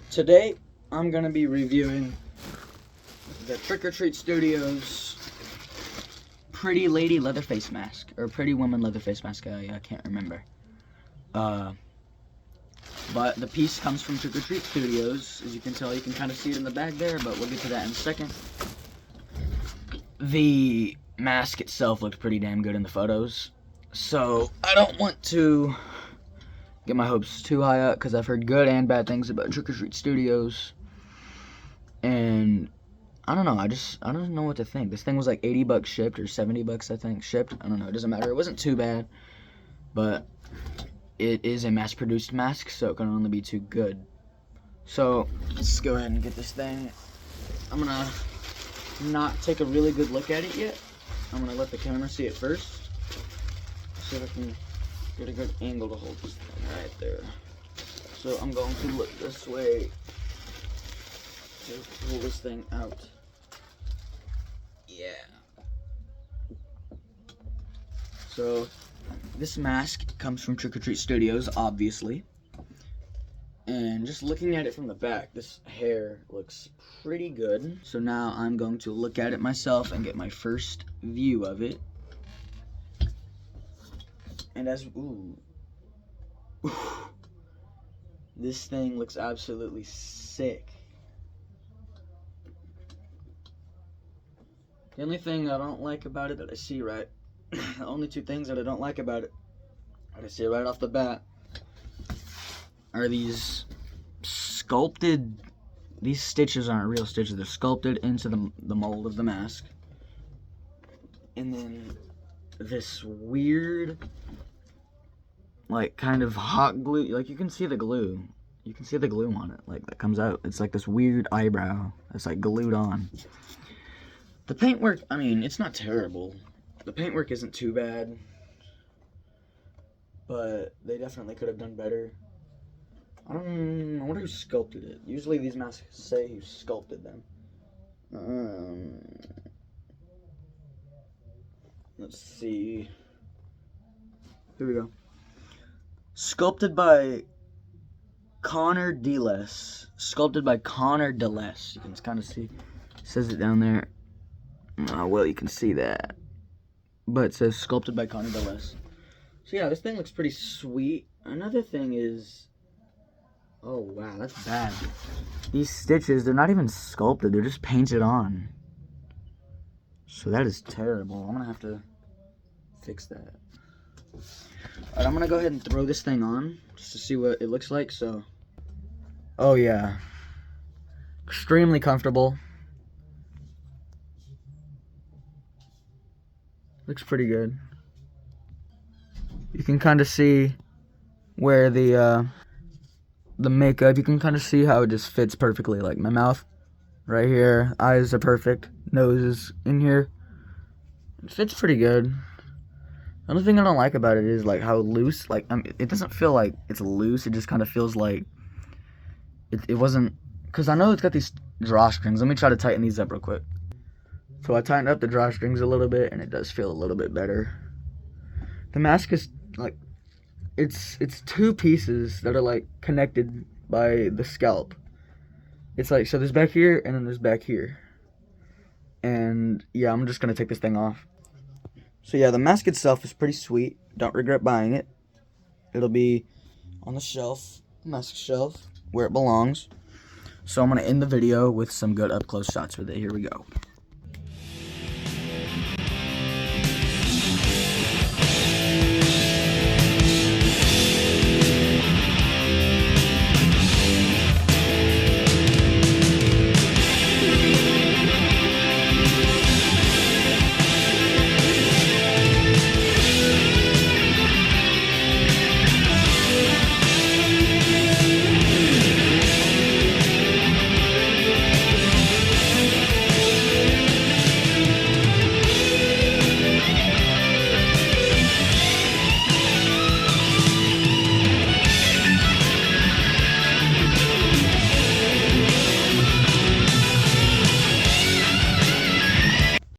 Today, I'm going to be reviewing the Trick or Treat Studios Pretty Lady leather face mask, or Pretty Woman leather face mask, I can't remember. But the piece comes from Trick or Treat Studios. As you can tell, you can kind of see it in the bag there, but we'll get to that in a second. The mask itself looked pretty damn good in the photos, so I don't want to get my hopes too high up, because I've heard good and bad things about Trick or Treat Studios, and I don't know, I don't know what to think. This thing was like 80 bucks shipped, or 70 bucks I think shipped. I don't know, it doesn't matter. It wasn't too bad, but it is a mass-produced mask, so it can only be too good. So let's go ahead and get this thing. I'm gonna not take a really good look at it yet. I'm gonna let the camera see it first. See if I can get a good angle to hold this thing right there. So I'm going to look this way to pull this thing out. Yeah. So this mask comes from Trick or Treat Studios, obviously. And just looking at it from the back, this hair looks pretty good. So now I'm going to look at it myself and get my first view of it. And this thing looks absolutely sick. The only thing I don't like about it that I see the only two things that I don't like about it that I see right off the bat are these sculpted, these stitches aren't real stitches, they're sculpted into the mold of the mask. And then this weird, like, kind of hot glue, like, you can see the glue on it, like, that comes out. It's like this weird eyebrow that's like glued on. The paintwork, I mean, it's not terrible. The paintwork isn't too bad, but they definitely could have done better. I wonder who sculpted it. Usually these masks say who sculpted them. Let's see. Here we go. Sculpted by Connor DeLess. Sculpted by Connor DeLess. You can kind of see. It says it down there. Oh, well, you can see that. But it says sculpted by Connor DeLess. So yeah, this thing looks pretty sweet. Another thing is, oh wow, that's bad. These stitches, they're not even sculpted, they're just painted on. So that is terrible. I'm gonna have to fix that. Alright, I'm gonna go ahead and throw this thing on just to see what it looks like. So, oh yeah, extremely comfortable. Looks pretty good. You can kind of see where the makeup, you can kind of see how it just fits perfectly. Like my mouth right here, eyes are perfect, nose is in here. It fits pretty good. The only thing I don't like about it is like how loose, like it doesn't feel like it's loose, it just kind of feels like it wasn't, because I know it's got these drawstrings. Let me try to tighten these up real quick. So I tightened up the drawstrings a little bit, and it does feel a little bit better. The mask is like, it's two pieces that are like connected by the scalp. It's like, so there's back here, and then there's back here. And yeah, I'm just gonna take this thing off. So yeah, the mask itself is pretty sweet. Don't regret buying it. It'll be on the shelf, mask shelf, where it belongs. So I'm gonna end the video with some good up close shots with it. Here we go.